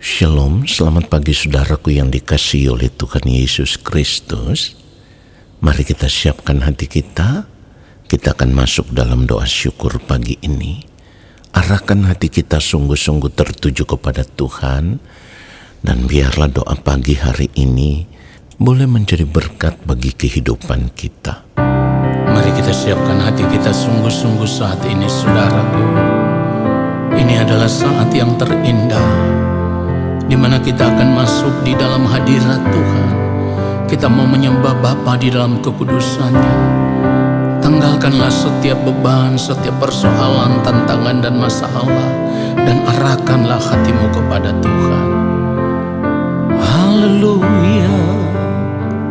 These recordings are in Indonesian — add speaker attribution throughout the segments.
Speaker 1: Shalom, selamat pagi saudaraku yang dikasihi oleh Tuhan Yesus Kristus. Mari kita siapkan hati kita. Kita akan masuk dalam doa syukur pagi ini. Arahkan hati kita sungguh-sungguh tertuju kepada Tuhan. Dan biarlah doa pagi hari ini boleh menjadi berkat bagi kehidupan kita. Mari kita siapkan hati kita sungguh-sungguh saat ini saudaraku. Ini adalah saat yang terindah, di mana kita akan masuk di dalam hadirat Tuhan. Kita mau menyembah Bapa di dalam kekudusannya. Tanggalkanlah setiap beban, setiap persoalan, tantangan dan masalah, dan arahkanlah hatimu kepada Tuhan. Haleluya.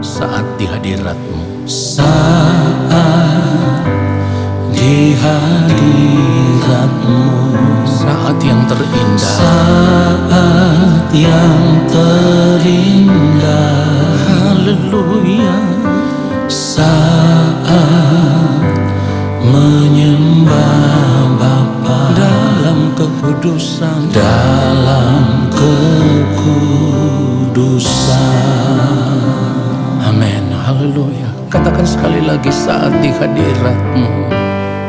Speaker 1: Saat di hadirat-Mu,
Speaker 2: saat di hadirat-Mu,
Speaker 1: saat yang terindah,
Speaker 2: saat yang terindah.
Speaker 1: haleluya.
Speaker 2: Saat menyembah Bapa
Speaker 1: Dalam kekudusan,
Speaker 2: dalam kekudusan.
Speaker 1: amin, haleluya. Katakan sekali lagi, saat di hadirat-Mu,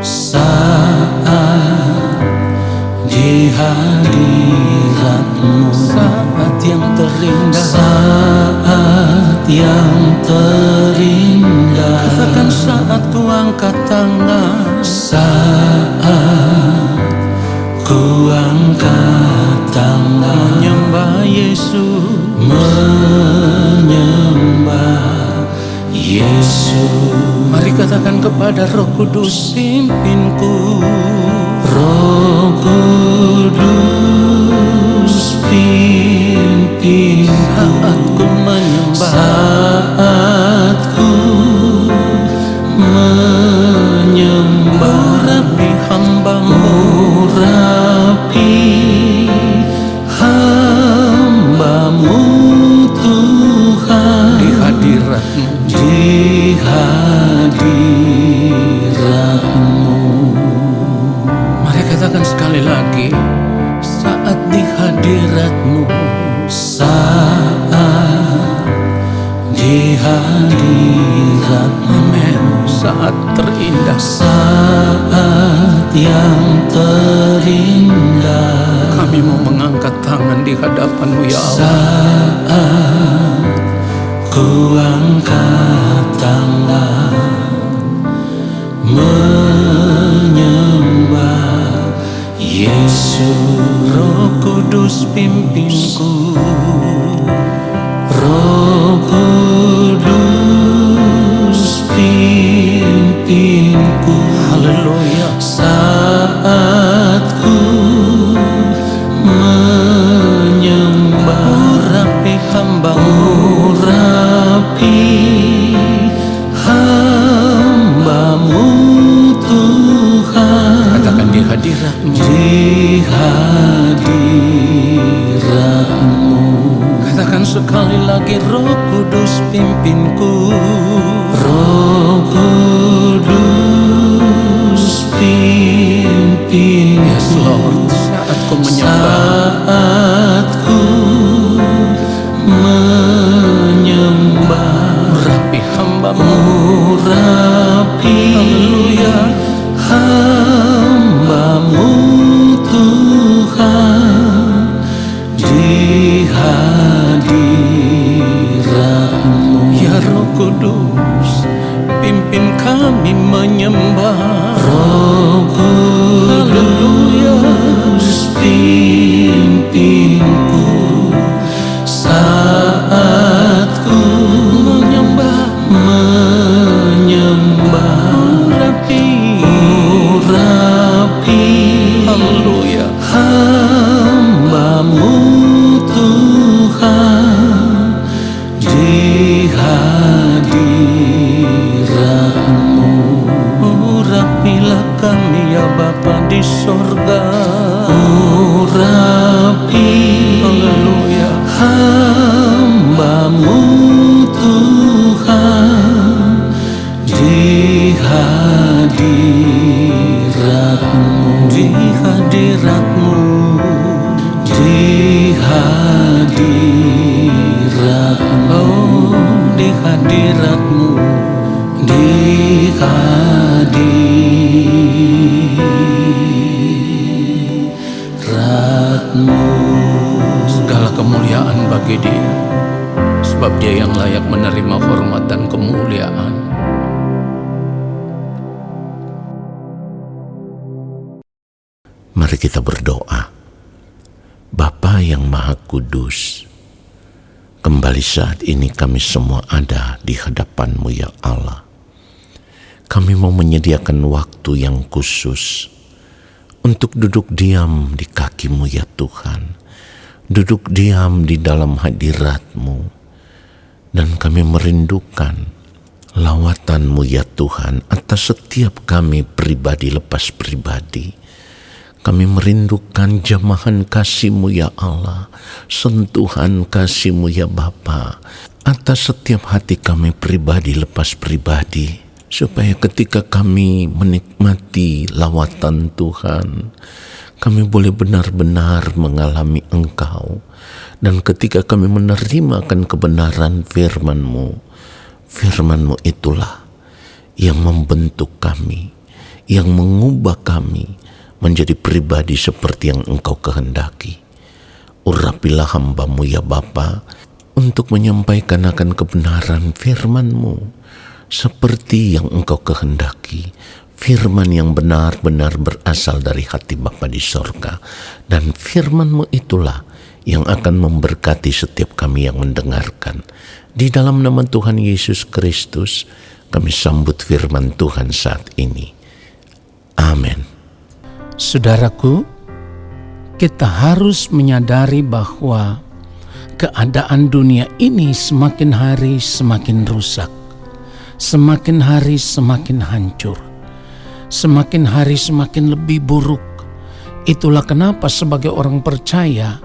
Speaker 2: Saat di hadirat-Mu,
Speaker 1: saat yang terindah.
Speaker 2: saat yang terindah.
Speaker 1: Katakan saat ku angkat tangan,
Speaker 2: Saat ku angkat tangan
Speaker 1: menyembah Yesus.
Speaker 2: menyembah Yesus.
Speaker 1: Mari katakan kepada Roh Kudus, pimpinku.
Speaker 2: Roh Kudus pimpin
Speaker 1: Saat ku menyembah,
Speaker 2: saat ku menyembah.
Speaker 1: urapi hamba-Mu.
Speaker 2: Urapi hamba-Mu Tuhan,
Speaker 1: Di hadirat-Mu,
Speaker 2: di hadirat-Mu.
Speaker 1: mari katakan sekali lagi, saat di hadirat-Mu,
Speaker 2: Saat di hadirat-Mu,
Speaker 1: amin. Saat terindah,
Speaker 2: saat yang terindah.
Speaker 1: kami mau mengangkat tangan di hadapan-Mu ya Allah.
Speaker 2: Saat ku angkat tangan menyembah Yesus.
Speaker 1: Roh Kudus pimpinku.
Speaker 2: Roh Kudus pimpinku.
Speaker 1: Haleluya.
Speaker 2: Saat ku menyembah.
Speaker 1: Urapi hamba-Mu.
Speaker 2: Urapi hamba-Mu Tuhan,
Speaker 1: Katakan di hadirat-Mu,
Speaker 2: di hadirat-Mu.
Speaker 1: katakan sekali lagi, Roh Kudus pimpinku.
Speaker 2: Roh Kudus pimpin.
Speaker 1: Yes Lord, saat ku menyembah,
Speaker 2: Saat ku menyembah.
Speaker 1: urapi hamba-Mu.
Speaker 2: Urapi
Speaker 1: Haleluya.
Speaker 2: hamba-Mu Tuhan, di hadirat-Mu.
Speaker 1: Ya Roh Kudus, pimpin kami menyembah.
Speaker 2: Roh Kudus pimpinku. Saat ku menyembah. Urapi
Speaker 1: Haleluya.
Speaker 2: hamba-Mu Tuhan, di hadirat-Mu.
Speaker 1: Urapilah kami ya Bapa di sorga.
Speaker 2: Urapi
Speaker 1: Haleluya.
Speaker 2: hamba-Mu Tuhan, di hadirat-Mu.
Speaker 1: Di hadirat-Mu,
Speaker 2: di hadirat hadiratmu.
Speaker 3: Segala kemuliaan bagi Dia, sebab Dia yang layak menerima hormat dan kemuliaan.
Speaker 1: Mari kita berdoa. Bapa yang Maha Kudus, kembali saat ini kami semua ada di hadapan-Mu ya Allah. Kami mau menyediakan waktu yang khusus untuk duduk diam di kaki-Mu ya Tuhan. Duduk diam di dalam hadirat-Mu. Dan kami merindukan lawatan-Mu ya Tuhan atas setiap kami pribadi lepas pribadi. Kami merindukan jamahan kasih-Mu ya Allah, sentuhan kasih-Mu ya Bapa atas setiap hati kami pribadi lepas pribadi, supaya ketika kami menikmati lawatan Tuhan, kami boleh benar-benar mengalami Engkau. Dan ketika kami menerimakan kebenaran firman-Mu, firman-Mu itulah yang membentuk kami, yang mengubah kami menjadi pribadi seperti yang Engkau kehendaki. Urapilah hamba-Mu ya Bapa untuk menyampaikan akan kebenaran firman-Mu seperti yang Engkau kehendaki. Firman yang benar-benar berasal dari hati Bapa di sorga. Dan firman-Mu itulah yang akan memberkati setiap kami yang mendengarkan. Di dalam nama Tuhan Yesus Kristus, kami sambut firman Tuhan saat ini. Amin.
Speaker 3: Saudaraku, kita harus menyadari bahwa keadaan dunia ini semakin hari semakin rusak, semakin hari semakin hancur, semakin hari semakin lebih buruk. Itulah kenapa sebagai orang percaya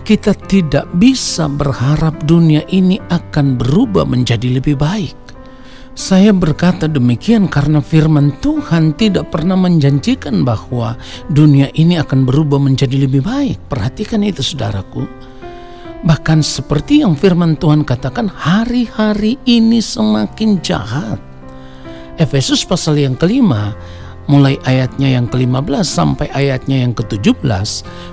Speaker 3: kita tidak bisa berharap dunia ini akan berubah menjadi lebih baik. Saya berkata demikian karena firman Tuhan tidak pernah menjanjikan bahwa dunia ini akan berubah menjadi lebih baik. Perhatikan itu saudaraku. Bahkan seperti yang firman Tuhan katakan, hari-hari ini semakin jahat. Efesus pasal yang kelima, mulai ayatnya yang ke-15 sampai ayatnya yang ke-17,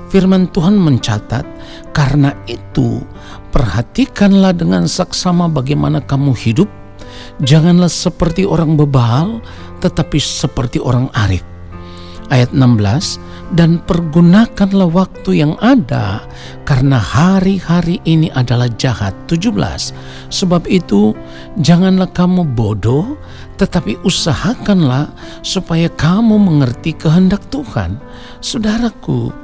Speaker 3: firman Tuhan mencatat, karena itu perhatikanlah dengan saksama bagaimana kamu hidup. Janganlah seperti orang bebal, tetapi seperti orang arif. Ayat 16, dan pergunakanlah waktu yang ada, karena hari-hari ini adalah jahat. 17, sebab itu janganlah kamu bodoh, tetapi usahakanlah supaya kamu mengerti kehendak Tuhan. Saudaraku,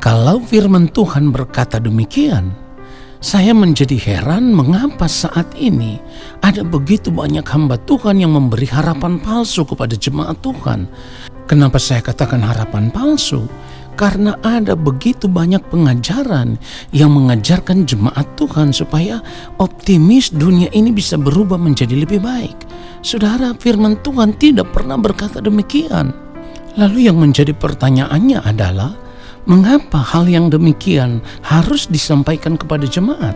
Speaker 3: kalau firman Tuhan berkata demikian, saya menjadi heran mengapa saat ini ada begitu banyak hamba Tuhan yang memberi harapan palsu kepada jemaat Tuhan. Kenapa saya katakan harapan palsu? Karena ada begitu banyak pengajaran yang mengajarkan jemaat Tuhan supaya optimis dunia ini bisa berubah menjadi lebih baik. Saudara, firman Tuhan tidak pernah berkata demikian. Lalu yang menjadi pertanyaannya adalah, mengapa hal yang demikian harus disampaikan kepada jemaat?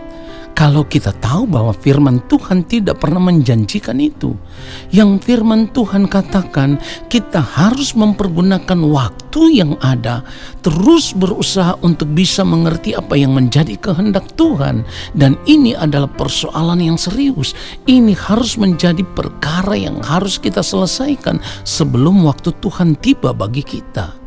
Speaker 3: Kalau kita tahu bahwa firman Tuhan tidak pernah menjanjikan itu. Yang firman Tuhan katakan, kita harus mempergunakan waktu yang ada, terus berusaha untuk bisa mengerti apa yang menjadi kehendak Tuhan. Dan ini adalah persoalan yang serius. Ini harus menjadi perkara yang harus kita selesaikan sebelum waktu Tuhan tiba bagi kita.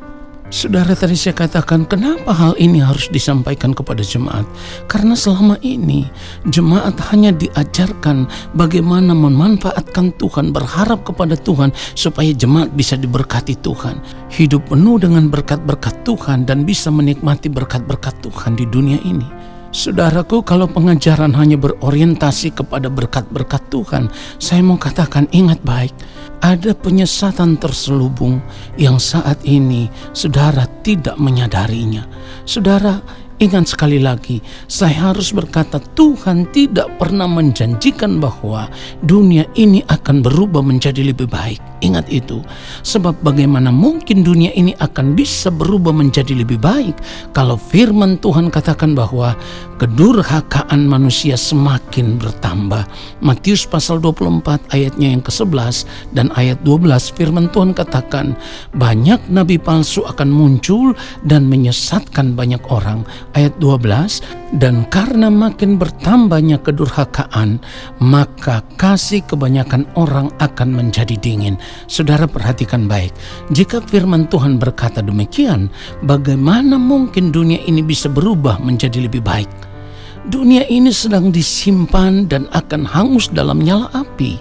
Speaker 3: Saudara, tadi saya katakan kenapa hal ini harus disampaikan kepada jemaat? Karena selama ini jemaat hanya diajarkan bagaimana memanfaatkan Tuhan, berharap kepada Tuhan supaya jemaat bisa diberkati Tuhan, hidup penuh dengan berkat-berkat Tuhan dan bisa menikmati berkat-berkat Tuhan di dunia ini. Saudaraku, kalau pengajaran hanya berorientasi kepada berkat-berkat Tuhan, saya mau katakan ingat baik, ada penyesatan terselubung yang saat ini saudara tidak menyadarinya. Saudara, Ingat sekali lagi, saya harus berkata Tuhan tidak pernah menjanjikan bahwa dunia ini akan berubah menjadi lebih baik. Ingat itu, sebab bagaimana mungkin dunia ini akan bisa berubah menjadi lebih baik kalau firman Tuhan katakan bahwa kedurhakaan manusia semakin bertambah. Matius pasal 24 ayatnya yang ke-11 dan ayat 12, firman Tuhan katakan banyak nabi palsu akan muncul dan menyesatkan banyak orang. Ayat 12, dan karena makin bertambahnya kedurhakaan, maka kasih kebanyakan orang akan menjadi dingin. Saudara perhatikan baik, jika firman Tuhan berkata demikian, bagaimana mungkin dunia ini bisa berubah menjadi lebih baik? Dunia ini sedang disimpan dan akan hangus dalam nyala api.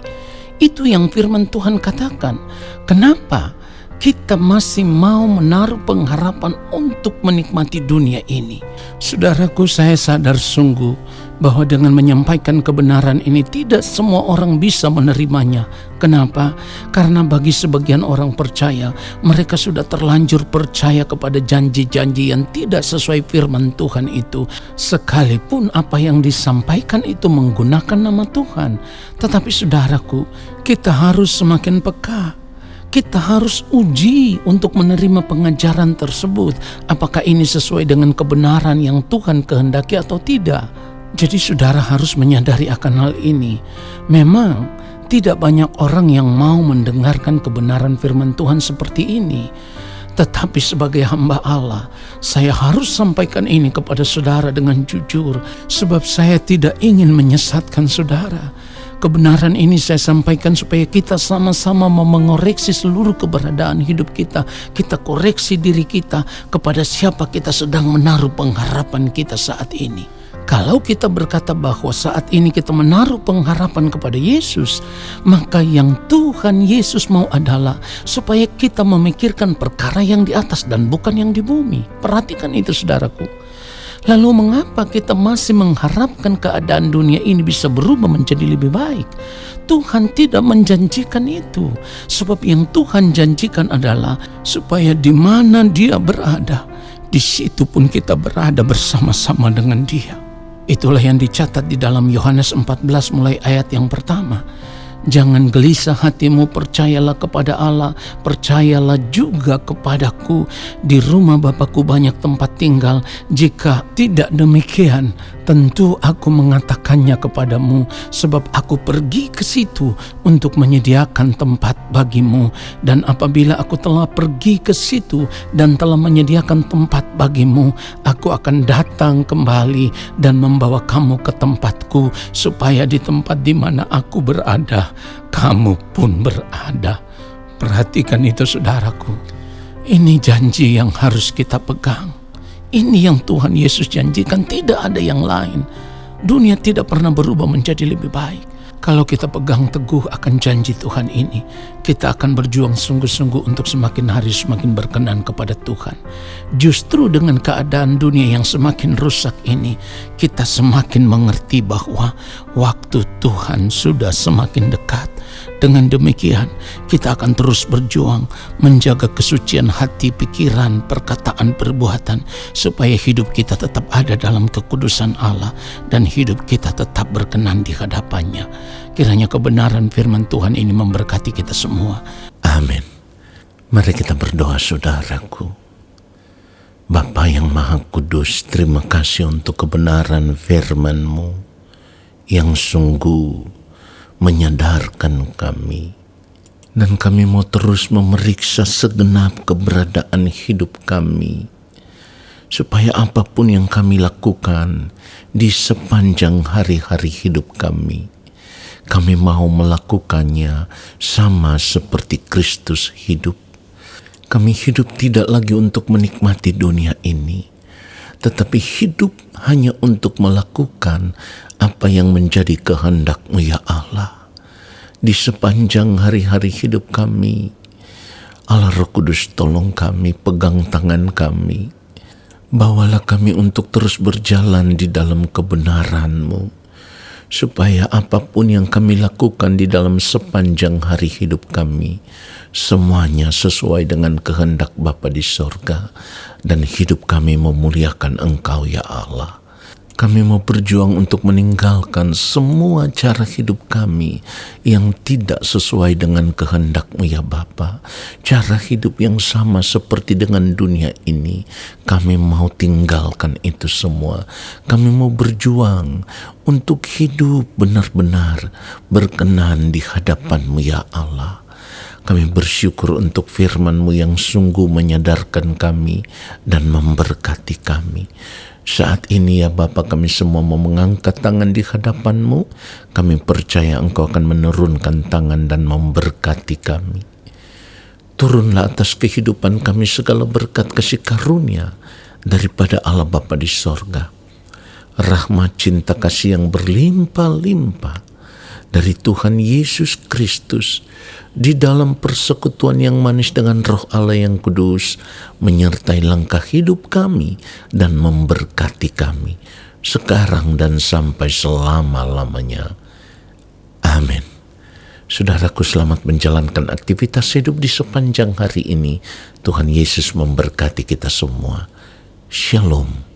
Speaker 3: Itu yang firman Tuhan katakan. Kenapa kita masih mau menaruh pengharapan untuk menikmati dunia ini? Saudaraku, saya sadar sungguh bahwa dengan menyampaikan kebenaran ini tidak semua orang bisa menerimanya. Kenapa? Karena bagi sebagian orang percaya, mereka sudah terlanjur percaya kepada janji-janji yang tidak sesuai firman Tuhan itu, sekalipun apa yang disampaikan itu menggunakan nama Tuhan. Tetapi saudaraku, kita harus semakin peka. Kita harus uji untuk menerima pengajaran tersebut. Apakah ini sesuai dengan kebenaran yang Tuhan kehendaki atau tidak? Jadi saudara harus menyadari akan hal ini. Memang tidak banyak orang yang mau mendengarkan kebenaran firman Tuhan seperti ini. Tetapi sebagai hamba Allah, saya harus sampaikan ini kepada saudara dengan jujur, sebab saya tidak ingin menyesatkan saudara. Kebenaran ini saya sampaikan supaya kita sama-sama mengoreksi seluruh keberadaan hidup kita. Kita koreksi diri kita kepada siapa kita sedang menaruh pengharapan kita saat ini. Kalau kita berkata bahwa saat ini kita menaruh pengharapan kepada Yesus, maka yang Tuhan Yesus mau adalah supaya kita memikirkan perkara yang di atas dan bukan yang di bumi. Perhatikan itu saudaraku. Lalu mengapa kita masih mengharapkan keadaan dunia ini bisa berubah menjadi lebih baik? Tuhan tidak menjanjikan itu. Sebab yang Tuhan janjikan adalah supaya di mana Dia berada, di situ pun kita berada bersama-sama dengan Dia. Itulah yang dicatat di dalam Yohanes 14 mulai ayat yang pertama. Jangan gelisah hatimu, percayalah kepada Allah, percayalah juga kepadaku. Di rumah Bapa-Ku banyak tempat tinggal. Jika tidak demikian, tentu aku mengatakannya kepadamu, sebab aku pergi ke situ untuk menyediakan tempat bagimu. Dan apabila aku telah pergi ke situ dan telah menyediakan tempat bagimu, aku akan datang kembali dan membawa kamu ke tempatku, supaya di tempat di mana aku berada, kamu pun berada. Perhatikan itu saudaraku. Ini janji yang harus kita pegang. Ini yang Tuhan Yesus janjikan, tidak ada yang lain. Dunia tidak pernah berubah menjadi lebih baik. Kalau kita pegang teguh akan janji Tuhan ini, kita akan berjuang sungguh-sungguh untuk semakin hari semakin berkenan kepada Tuhan. Justru dengan keadaan dunia yang semakin rusak ini, kita semakin mengerti bahwa waktu Tuhan sudah semakin dekat. Dengan demikian, kita akan terus berjuang menjaga kesucian hati, pikiran, perkataan, perbuatan, supaya hidup kita tetap ada dalam kekudusan Allah dan hidup kita tetap berkenan di hadapannya. Kiranya kebenaran firman Tuhan ini memberkati kita semua.
Speaker 1: Amin. Mari kita berdoa saudaraku. Bapa yang Maha Kudus, terima kasih untuk kebenaran firman-Mu yang sungguh menyadarkan kami, dan kami mau terus memeriksa segenap keberadaan hidup kami, supaya apapun yang kami lakukan di sepanjang hari-hari hidup kami mau melakukannya sama seperti Kristus hidup. Kami hidup tidak lagi untuk menikmati dunia ini, tetapi hidup hanya untuk melakukan apa yang menjadi kehendak-Mu ya Allah. Di sepanjang hari-hari hidup kami, Allah Roh Kudus tolong kami, pegang tangan kami. Bawalah kami untuk terus berjalan di dalam kebenaran-Mu, supaya apapun yang kami lakukan di dalam sepanjang hari hidup kami, semuanya sesuai dengan kehendak Bapa di sorga, dan hidup kami memuliakan Engkau ya Allah. Kami mau berjuang untuk meninggalkan semua cara hidup kami yang tidak sesuai dengan kehendak-Mu ya Bapa. Cara hidup yang sama seperti dengan dunia ini, kami mau tinggalkan itu semua. Kami mau berjuang untuk hidup benar-benar berkenan di hadapan-Mu ya Allah. Kami bersyukur untuk firman-Mu yang sungguh menyadarkan kami dan memberkati kami. Saat ini ya Bapa, kami semua mau mengangkat tangan di hadapan-Mu. Kami percaya Engkau akan menurunkan tangan dan memberkati kami. Turunlah atas kehidupan kami segala berkat kasih karunia daripada Allah Bapa di sorga. Rahmat cinta kasih yang berlimpah-limpah dari Tuhan Yesus Kristus di dalam persekutuan yang manis dengan Roh Allah yang kudus menyertai langkah hidup kami dan memberkati kami sekarang dan sampai selama-lamanya. Amin. Saudaraku, selamat menjalankan aktivitas hidup di sepanjang hari ini. Tuhan Yesus memberkati kita semua. Shalom.